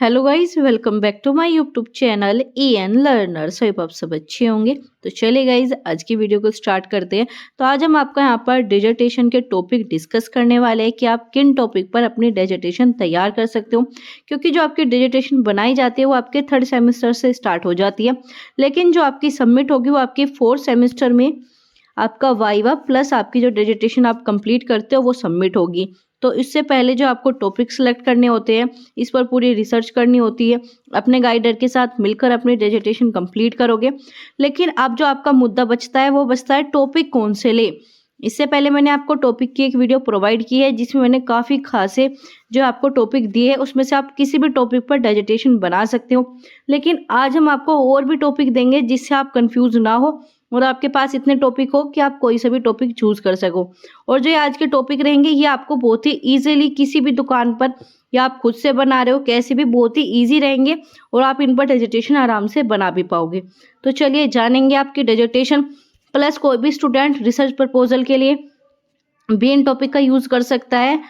Hello guys, welcome back to my YouTube channel N learner. So आप सब अच्छे होंगे। तो चलिए गाइस, आज की वीडियो को स्टार्ट करते हैं। तो आज हम आपका यहाँ पर डिजर्टेशन के टॉपिक डिस्कस करने वाले हैं कि आप किन टॉपिक पर अपनी डिजर्टेशन तैयार कर सकते हो। क्योंकि जो आपकी डिजर्टेशन बनाई जाती है वो आपके थर्ड सेमेस्टर से स्टार्ट हो जाती है, लेकिन जो आपकी सबमिट होगी वो आपके फोर्थ सेमेस्टर में आपका वाइवा प्लस आपकी जो डिजर्टेशन आप कंप्लीट करते हो वो सबमिट होगी। तो इससे पहले जो आपको टॉपिक सेलेक्ट करने होते हैं, इस पर पूरी रिसर्च करनी होती है, अपने गाइडर के साथ मिलकर अपनी डिजर्टेशन कंप्लीट करोगे। लेकिन अब जो आपका मुद्दा बचता है वो बचता है टॉपिक कौन से ले। इससे पहले मैंने आपको टॉपिक की एक वीडियो प्रोवाइड की है जिसमें मैंने काफ़ी खासे जो आपको टॉपिक दिए हैं, उसमें से आप किसी भी टॉपिक पर डिजर्टेशन बना सकते हो। लेकिन आज हम आपको और भी टॉपिक देंगे जिससे आप कंफ्यूज ना हो और आपके पास इतने टॉपिक हो कि आप कोई सा भी टॉपिक चूज कर सको। और जो ये आज के टॉपिक रहेंगे ये आपको बहुत ही ईजिली किसी भी दुकान पर या आप खुद से बना रहे हो कैसे भी बहुत ही ईजी रहेंगे और आप इन पर डिजर्टेशन आराम से बना भी पाओगे। तो चलिए जानेंगे आपकी डिजर्टेशन प्लस कोई भी स्टूडेंट रिसर्च प्रपोजल के लिए भी इन टॉपिक का यूज कर सकता है।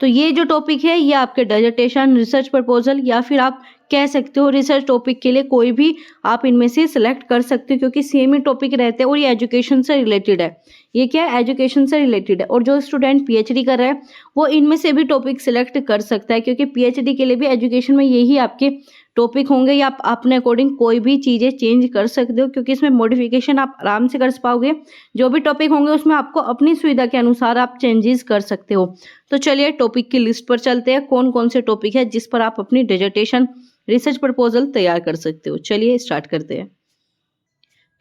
तो ये जो टॉपिक है ये आपके डिजर्टेशन, रिसर्च प्रपोजल या फिर आप कह सकते हो रिसर्च टॉपिक के लिए कोई भी आप इनमें से सिलेक्ट कर सकते हो, क्योंकि सेम ही टॉपिक रहते हैं और ये एजुकेशन से रिलेटेड है। ये क्या है, एजुकेशन से रिलेटेड है। और जो स्टूडेंट पीएचडी कर रहा है वो इनमें से भी टॉपिक सिलेक्ट कर सकता है, क्योंकि पीएचडी के लिए भी एजुकेशन में यही आपके टॉपिक होंगे या आप अपने अकॉर्डिंग कोई भी चीज़ें चेंज कर सकते हो, क्योंकि इसमें मॉडिफिकेशन आप आराम से कर पाओगे। जो भी टॉपिक होंगे उसमें आपको अपनी सुविधा के अनुसार आप चेंजेस कर सकते हो। तो चलिए टॉपिक की लिस्ट पर चलते हैं, कौन कौन से टॉपिक है जिस पर आप अपनी डिजर्टेशन, रिसर्च प्रपोजल तैयार कर सकते हो। चलिए स्टार्ट करते हैं।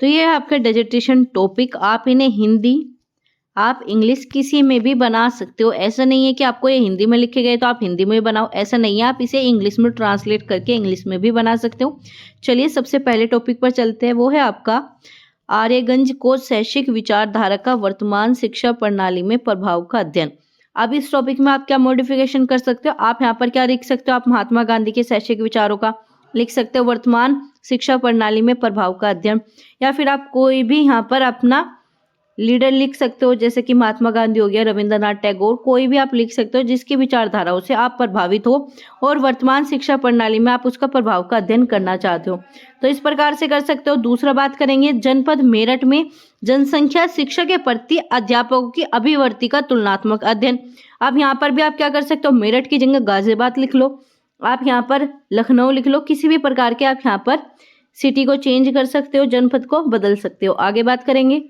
तो ये है आपका डिजर्टेशन टॉपिक। आप इन्हें हिंदी, आप इंग्लिश किसी में भी बना सकते हो। ऐसा नहीं है कि आपको ये हिंदी में लिखे गए तो आप हिंदी में बनाओ, ऐसा नहीं है। आप इसे इंग्लिश में ट्रांसलेट करके इंग्लिश में भी बना सकते हो। चलिए सबसे पहले टॉपिक पर चलते हैं, वो है आपका आर्यगंज को शैक्षिक विचारधारा का वर्तमान शिक्षा प्रणाली में प्रभाव का अध्ययन। अब इस टॉपिक में आप क्या मॉडिफिकेशन कर सकते हो, आप यहाँ पर क्या लिख सकते हो, आप महात्मा गांधी के शैक्षिक विचारों का लिख सकते हो वर्तमान शिक्षा प्रणाली में प्रभाव का अध्ययन, या फिर आप कोई भी यहाँ पर अपना लीडर लिख सकते हो, जैसे कि महात्मा गांधी हो गया, रविंद्रनाथ टैगोर, कोई भी आप लिख सकते हो जिसकी विचारधाराओं से आप प्रभावित हो और वर्तमान शिक्षा प्रणाली में आप उसका प्रभाव का अध्ययन करना चाहते हो। तो इस प्रकार से कर सकते हो। दूसरा बात करेंगे, जनपद मेरठ में जनसंख्या शिक्षा के प्रति अध्यापकों की अभिवृत्ति का तुलनात्मक अध्ययन। अब यहाँ पर भी आप क्या कर सकते हो, मेरठ की जगह गाजियाबाद लिख लो, आप यहाँ पर लखनऊ लिख लो, किसी भी प्रकार के आप यहाँ पर सिटी को चेंज कर सकते हो, जनपद को बदल सकते हो। आगे बात करेंगे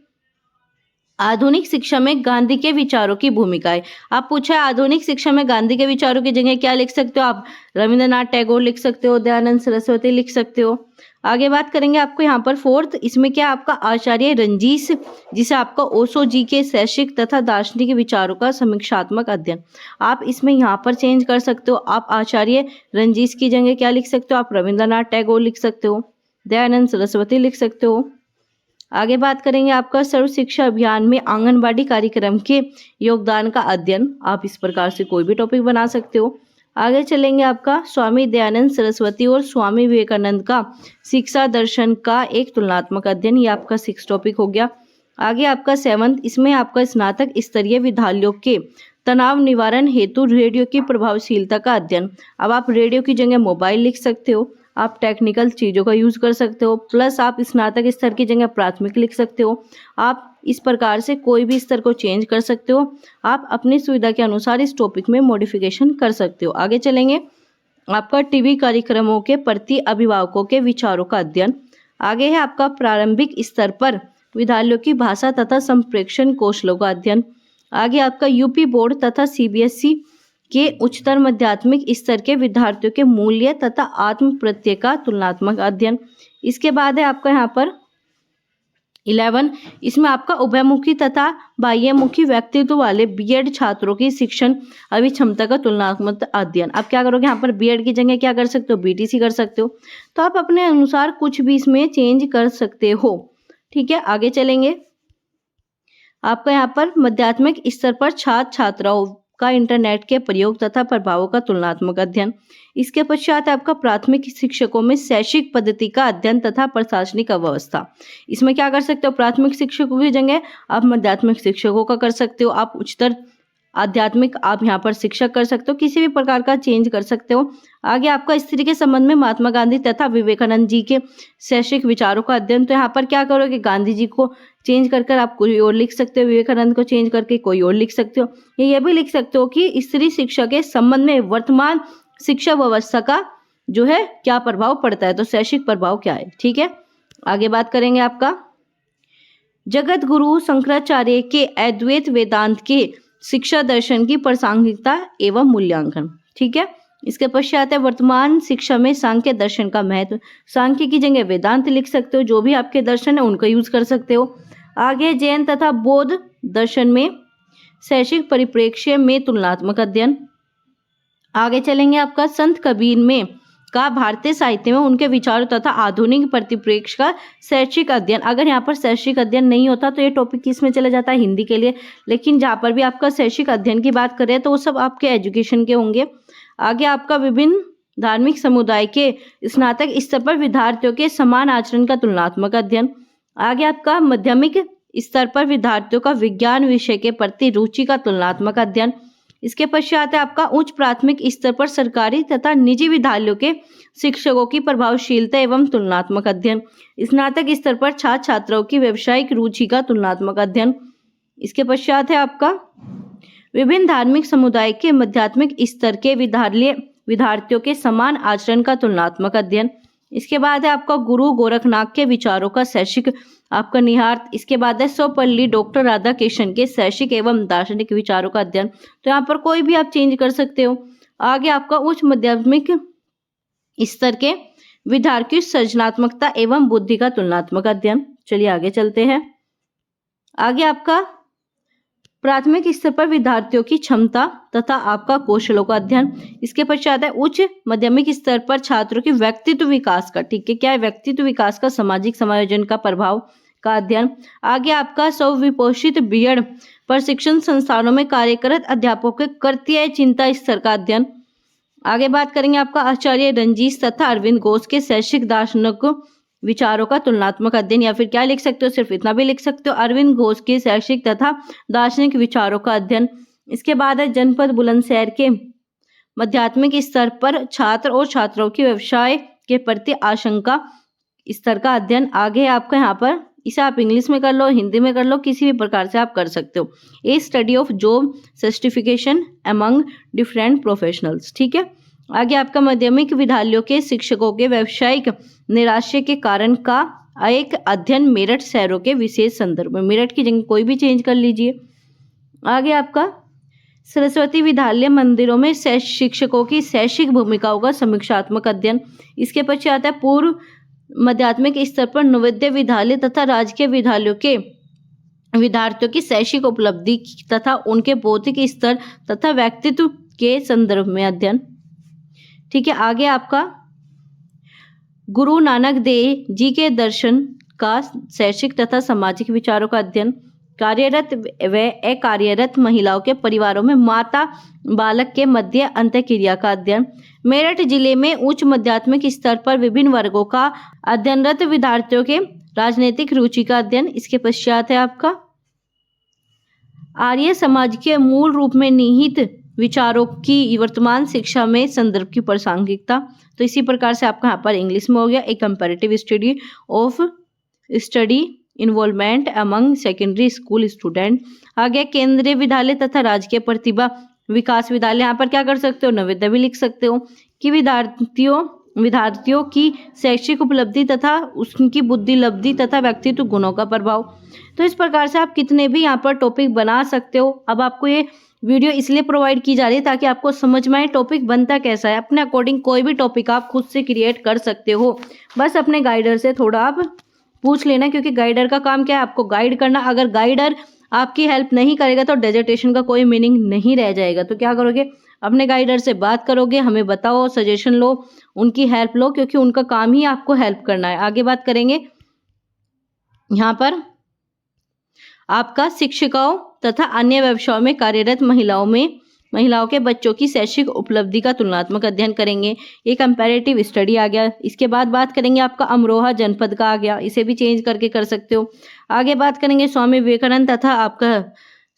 आधुनिक शिक्षा में गांधी के विचारों की भूमिकाएं। आप पूछा है आधुनिक शिक्षा में गांधी के विचारों की जगह क्या लिख सकते हो, आप रविंद्रनाथ टैगोर लिख सकते हो, दयानंद सरस्वती लिख सकते हो। आगे बात करेंगे आपको यहाँ पर फोर्थ, इसमें क्या आपका आचार्य रंजीश, जिसे आपका ओशो जी के शैक्षिक तथा दार्शनिक विचारों का समीक्षात्मक अध्ययन। आप इसमें यहाँ पर चेंज कर सकते हो, आप आचार्य रंजीश की जगह क्या लिख सकते हो, आप रविंद्रनाथ टैगोर लिख सकते हो, दयानंद सरस्वती लिख सकते हो। आगे बात करेंगे आपका सर्व शिक्षा अभियान में आंगनबाड़ी कार्यक्रम के योगदान का अध्ययन। आप इस प्रकार से कोई भी टॉपिक बना सकते हो। आगे चलेंगे आपका स्वामी दयानंद सरस्वती और स्वामी विवेकानंद का शिक्षा दर्शन का एक तुलनात्मक अध्ययन। ये आपका 6 टॉपिक हो गया। आगे आपका 7th, इसमें आपका स्नातक स्तरीय विद्यालयों के तनाव निवारण हेतु रेडियो की प्रभावशीलता का अध्ययन। अब आप रेडियो की जगह मोबाइल लिख सकते हो, आप टेक्निकल चीज़ों का यूज़ कर सकते हो, प्लस आप स्नातक स्तर की जगह प्राथमिक लिख सकते हो। आप इस प्रकार से कोई भी स्तर को चेंज कर सकते हो। आप अपनी सुविधा के अनुसार इस टॉपिक में मॉडिफिकेशन कर सकते हो। आगे चलेंगे आपका टीवी कार्यक्रमों के प्रति अभिभावकों के विचारों का अध्ययन। आगे है आपका प्रारंभिक स्तर पर विद्यालयों की भाषा तथा संप्रेषण कौशलों का अध्ययन। आगे आपका यूपी बोर्ड तथा सीबीएसई के उच्चतर माध्यमिक स्तर के विद्यार्थियों के मूल्य तथा आत्म प्रत्यय का तुलनात्मक अध्ययन। इसके बाद है आपका यहाँ पर 11, इसमें आपका उभयमुखी तथा बाह्यमुखी व्यक्तित्व वाले बीएड छात्रों की शिक्षण अभिक्षमता का तुलनात्मक अध्ययन। आप क्या करोगे, यहाँ पर बीएड की जगह क्या कर सकते हो, बीटीसी कर सकते हो। तो आप अपने अनुसार कुछ भी इसमें चेंज कर सकते हो। ठीक है, आगे चलेंगे आपका यहाँ पर माध्यमिक स्तर पर छात्र छात्राओं का इंटरनेट के प्रयोग तथा प्रभावों का तुलनात्मक अध्ययन। इसके पश्चात आपका प्राथमिक शिक्षकों में शैक्षिक पद्धति का अध्ययन तथा प्रशासनिक अव्यवस्था। इसमें क्या कर सकते हो, प्राथमिक शिक्षकों की जगह आप माध्यमिक शिक्षकों का कर सकते हो, आप उच्चतर आध्यात्मिक आप यहाँ पर शिक्षक कर सकते हो, किसी भी प्रकार का चेंज कर सकते हो। आगे आपका स्त्री के संबंध में महात्मा गांधी तथा विवेकानंद जी के शैक्षिक विचारों का अध्ययन, तो यहाँ पर क्या करोगे, गांधी जी को चेंज कर कर आप कोई और लिख सकते हो, विवेकानंद को चेंज करके कोई और लिख सकते हो। ये भी लिख सकते हो कि स्त्री शिक्षा के संबंध में वर्तमान शिक्षा व्यवस्था का जो है क्या प्रभाव पड़ता है, तो शैक्षिक प्रभाव क्या है। ठीक है, आगे बात करेंगे आपका जगत गुरु शंकराचार्य के अद्वैत वेदांत के शिक्षा दर्शन की प्रासंगिकता एवं मूल्यांकन। ठीक है, इसके पश्चात है वर्तमान शिक्षा में सांख्य दर्शन का महत्व। सांख्य की जगह वेदांत लिख सकते हो, जो भी आपके दर्शन है उनका यूज कर सकते हो। आगे जैन तथा बौद्ध दर्शन में शैक्षिक परिप्रेक्ष्य में तुलनात्मक अध्ययन। आगे चलेंगे आपका संत कबीर में का भारतीय साहित्य में उनके विचारों तथा आधुनिक परिप्रेक्ष्य का शैक्षिक अध्ययन। अगर यहाँ पर शैक्षिक अध्ययन नहीं होता तो ये टॉपिक किस में चला जाता है, हिंदी के लिए, लेकिन जहाँ पर भी आपका शैक्षिक अध्ययन की बात करें तो वो सब आपके एजुकेशन के होंगे। आगे आपका विभिन्न धार्मिक समुदाय के स्नातक स्तर पर विद्यार्थियों के समान आचरण का तुलनात्मक अध्ययन। आगे आपका माध्यमिक स्तर पर विद्यार्थियों का विज्ञान विषय के प्रति रुचि का तुलनात्मक अध्ययन। इसके पश्चात है आपका उच्च प्राथमिक स्तर पर सरकारी तथा निजी विद्यालयों के शिक्षकों की प्रभावशीलता एवं तुलनात्मक अध्ययन। स्नातक स्तर पर छात्र छात्राओं की व्यावसायिक रुचि का तुलनात्मक अध्ययन। इसके पश्चात है आपका विभिन्न धार्मिक समुदाय के माध्यमिक स्तर के विद्यार्थियों के समान आचरण का तुलनात्मक अध्ययन। इसके बाद है आपका गुरु गोरखनाथ के विचारों का शैक्षिक आपका निहार्थ। इसके बाद है सर्वपल्ली डॉक्टर राधाकृष्णन के शैक्षिक एवं दार्शनिक विचारों का अध्ययन। तो यहाँ पर कोई भी आप चेंज कर सकते हो। आगे आपका उच्च माध्यमिक स्तर के विद्यार्थियों की सृजनात्मकता एवं बुद्धि का तुलनात्मक अध्ययन। चलिए आगे चलते हैं। आगे आपका प्राथमिक स्तर पर विद्यार्थियों की क्षमता तथा आपका कौशलों का अध्ययन। इसके पश्चात है उच्च माध्यमिक स्तर पर छात्रों के व्यक्तित्व विकास का, ठीक है, क्या है, व्यक्तित्व विकास का सामाजिक समायोजन का प्रभाव का अध्ययन। आगे आपका स्वविपोषित बीएड प्रशिक्षण संस्थानों में कार्यरत अध्यापकों के कर्तव्य चिंता स्तर का अध्ययन। आगे बात करेंगे आपका आचार्य रंजीत तथा अरविंद घोष के शैक्षिक दार्शनिक विचारों का तुलनात्मक अध्ययन, या फिर क्या लिख सकते हो, सिर्फ इतना भी लिख सकते हो, अरविंद घोष के शैक्षिक तथा दार्शनिक विचारों का अध्ययन। इसके बाद है जनपद बुलंदशहर के माध्यमिक स्तर पर छात्र और छात्राओं की व्यवसाय के प्रति आशंका स्तर का अध्ययन। आगे आपका यहाँ पर इसे आप इंग्लिश में कर लो, हिंदी में कर लो, किसी भी प्रकार से आप कर सकते हो। A study of job certification among different professionals. ठीक है, आगे आपका माध्यमिक विद्यालयों के शिक्षकों के व्यावसायिक निराशा के कारण का एक अध्ययन मेरठ शहरों के विशेष संदर्भ में। मेरठ की जगह कोई भी चेंज कर लीजिए। आगे आपका सरस्वती विद्यालय मंदिरों में शिक्षकों की शैक्षिक भूमिकाओं का समीक्षात्मक अध्ययन। इसके पश्चात है पूर्व माध्यमिक स्तर पर नवोदय विद्यालय तथा राजकीय विद्यालयों के विद्यार्थियों की शैक्षिक उपलब्धि तथा उनके बौद्धिक स्तर तथा व्यक्तित्व के संदर्भ में अध्ययन। ठीक है, आगे आपका गुरु नानक देव जी के दर्शन का शैक्षिक तथा सामाजिक विचारों का अध्ययन। कार्यरत व अकार्यरत महिलाओं के परिवारों में माता बालक के मध्य अंतःक्रिया का अध्ययन। मेरठ जिले में उच्च माध्यमिक स्तर पर विभिन्न वर्गों का अध्ययनरत विद्यार्थियों के राजनीतिक रुचि का अध्ययन। इसके पश्चात है आपका आर्य समाज के मूल रूप में निहित विचारों की वर्तमान शिक्षा में संदर्भ की प्रासंगिकता। तो इसी प्रकार से आपका यहाँ पर इंग्लिश में हो गया एक comparative study of study involvement among secondary school student. आगे केंद्रीय विद्यालय तथा राजकीय प्रतिभा विकास विद्यालय, यहाँ पर क्या कर सकते हो, नवोदय भी लिख सकते हो कि विद्यार्थियों की शैक्षिक उपलब्धि तथा उनकी बुद्धि लब्धि तथा व्यक्तित्व गुणों का प्रभाव। तो इस प्रकार से आप कितने भी यहाँ पर टॉपिक बना सकते हो। अब आपको ये वीडियो इसलिए प्रोवाइड की जा रही है ताकि आपको समझ में आए टॉपिक बनता कैसा है। अपने अकॉर्डिंग कोई भी टॉपिक आप खुद से क्रिएट कर सकते हो, बस अपने गाइडर से थोड़ा आप पूछ लेना, क्योंकि गाइडर का काम क्या है, आपको गाइड करना। अगर गाइडर आपकी हेल्प नहीं करेगा तो डिसर्टेशन का कोई मीनिंग नहीं रह जाएगा। तो क्या करोगे, अपने गाइडर से बात करोगे, हमें बताओ, सजेशन लो, उनकी हेल्प लो, क्योंकि उनका काम ही आपको हेल्प करना है। आगे बात करेंगे यहाँ पर आपका शिक्षिकाओं तथा अन्य व्यवसायों में कार्यरत महिलाओं के बच्चों की शैक्षिक उपलब्धि का तुलनात्मक अध्ययन करेंगे। ये कंपैरेटिव स्टडी आ गया। इसके बाद बात करेंगे आपका अमरोहा जनपद का आ गया, इसे भी चेंज करके कर सकते हो। आगे बात करेंगे स्वामी विवेकानंद तथा आपका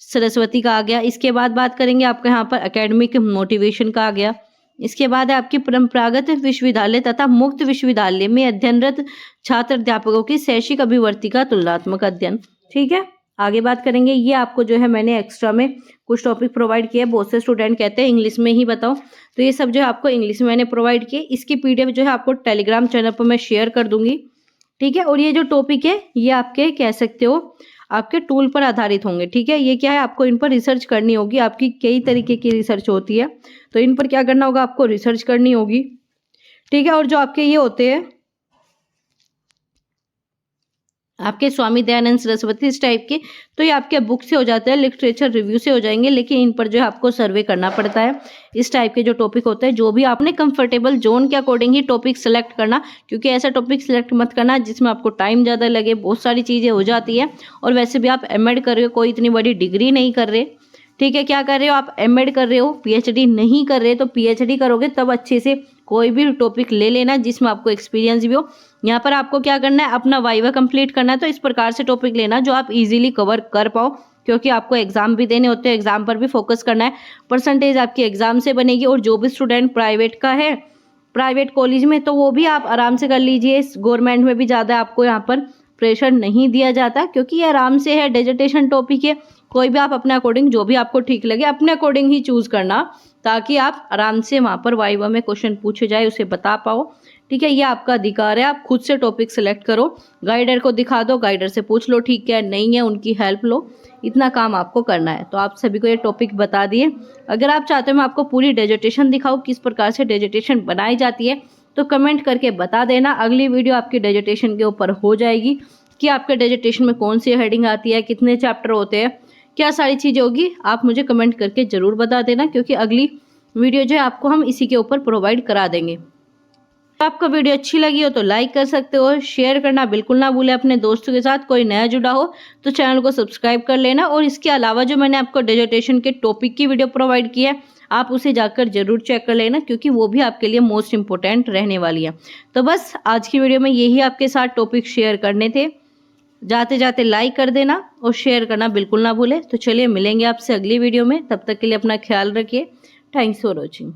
सरस्वती का आ गया। इसके बाद बात करेंगे आपका यहाँ पर एकेडमिक मोटिवेशन का आ गया। इसके बाद है आपकी परंपरागत विश्वविद्यालय तथा मुक्त विश्वविद्यालय में अध्ययनरत छात्र अध्यापकों की शैक्षिक अभिवृत्ति का तुलनात्मक अध्ययन। ठीक है, आगे बात करेंगे। ये आपको जो है मैंने एक्स्ट्रा में कुछ टॉपिक प्रोवाइड किए। बहुत से स्टूडेंट कहते हैं इंग्लिश में ही बताओ, तो ये सब जो है आपको इंग्लिश में मैंने प्रोवाइड किए। इसकी पीडीएफ जो है आपको टेलीग्राम चैनल पर मैं शेयर कर दूंगी। ठीक है, और ये जो टॉपिक है ये आपके कह सकते हो आपके टूल पर आधारित होंगे। ठीक है, ये क्या है, आपको इन पर रिसर्च करनी होगी। आपकी कई तरीके की रिसर्च होती है, तो इन पर क्या करना होगा, आपको रिसर्च करनी होगी। ठीक है, और जो आपके ये होते हैं आपके स्वामी दयानंद सरस्वती इस टाइप के, तो ये आपके बुक से हो जाते हैं, लिटरेचर रिव्यू से हो जाएंगे, लेकिन इन पर जो है आपको सर्वे करना पड़ता है। इस टाइप के जो टॉपिक होते हैं, जो भी आपने कंफर्टेबल जोन के अकॉर्डिंग ही टॉपिक सेलेक्ट करना, क्योंकि ऐसा टॉपिक सेलेक्ट मत करना जिसमें आपको टाइम ज़्यादा लगे, बहुत सारी चीज़ें हो जाती है। और वैसे भी आप एमएड कर रहे हो, कोई इतनी बड़ी डिग्री नहीं कर रहे। ठीक है, क्या कर रहे हो आप, एमएड कर रहे हो, पीएचडी नहीं कर रहे। तो पीएचडी करोगे तब अच्छे से कोई भी टॉपिक ले लेना जिसमें आपको एक्सपीरियंस भी हो। यहाँ पर आपको क्या करना है, अपना वाइवा कंप्लीट करना है। तो इस प्रकार से टॉपिक लेना जो आप इजीली कवर कर पाओ, क्योंकि आपको एग्जाम भी देने होते हैं, एग्जाम पर भी फोकस करना है। परसेंटेज आपकी एग्जाम से बनेगी। और जो भी स्टूडेंट प्राइवेट का है, प्राइवेट कॉलेज में, तो वो भी आप आराम से कर लीजिए। गवर्नमेंट में भी ज़्यादा आपको यहाँ पर प्रेशर नहीं दिया जाता, क्योंकि ये आराम से है, डिजर्टेशन टॉपिक है। कोई भी आप अपने अकॉर्डिंग जो भी आपको ठीक लगे अपने अकॉर्डिंग ही चूज करना, ताकि आप आराम से वहाँ पर वाइवा में क्वेश्चन पूछे जाए उसे बता पाओ। ठीक है, ये आपका अधिकार है, आप खुद से टॉपिक सेलेक्ट करो, गाइडर को दिखा दो, गाइडर से पूछ लो ठीक है नहीं है, उनकी हेल्प लो, इतना काम आपको करना है। तो आप सभी को ये टॉपिक बता दिए। अगर आप चाहते हो मैं आपको पूरी डिजर्टेशन दिखाऊँ किस प्रकार से डिजर्टेशन बनाई जाती है, तो कमेंट करके बता देना। अगली वीडियो आपकी डिजर्टेशन के ऊपर हो जाएगी कि आपके डिजर्टेशन में कौन सी हेडिंग आती है, कितने चैप्टर होते हैं, क्या सारी चीज़ें होगी। आप मुझे कमेंट करके ज़रूर बता देना, क्योंकि अगली वीडियो जो है आपको हम इसी के ऊपर प्रोवाइड करा देंगे। तो आपको वीडियो अच्छी लगी हो तो लाइक कर सकते हो, शेयर करना बिल्कुल ना भूलें अपने दोस्तों के साथ। कोई नया जुड़ा हो तो चैनल को सब्सक्राइब कर लेना। और इसके अलावा जो मैंने आपको डिजर्टेशन के टॉपिक की वीडियो प्रोवाइड की है, आप उसे जाकर जरूर चेक कर लेना, क्योंकि वो भी आपके लिए मोस्ट इंपॉर्टेंट रहने वाली है। तो बस आज की वीडियो में यही आपके साथ टॉपिक शेयर करने थे। जाते जाते लाइक कर देना और शेयर करना बिल्कुल ना भूलें। तो चलिए मिलेंगे आपसे अगली वीडियो में, तब तक के लिए अपना ख्याल रखिए। Thanks for watching.